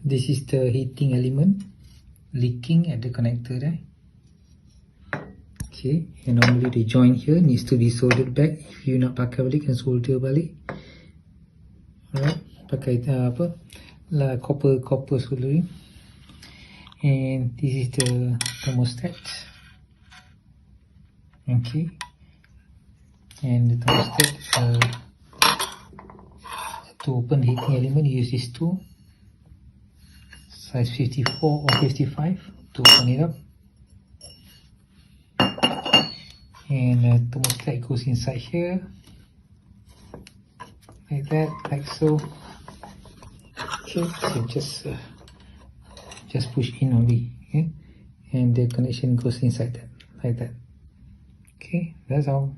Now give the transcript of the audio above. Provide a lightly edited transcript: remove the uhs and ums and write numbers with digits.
This is the heating element leaking at the connector there. Okay, and normally the joint here needs to be soldered back. If you nak pakai balik, kan solder balik. Alright, pakai copper soldering. And this is the thermostat. Okay, and the thermostat, to open the heating element, you use this tool, size 54 or 55, to open it up. And the thermostat goes inside here, like that, like so. Okay, so just push in only, okay? And the connection goes inside that, like that. Okay, that's all.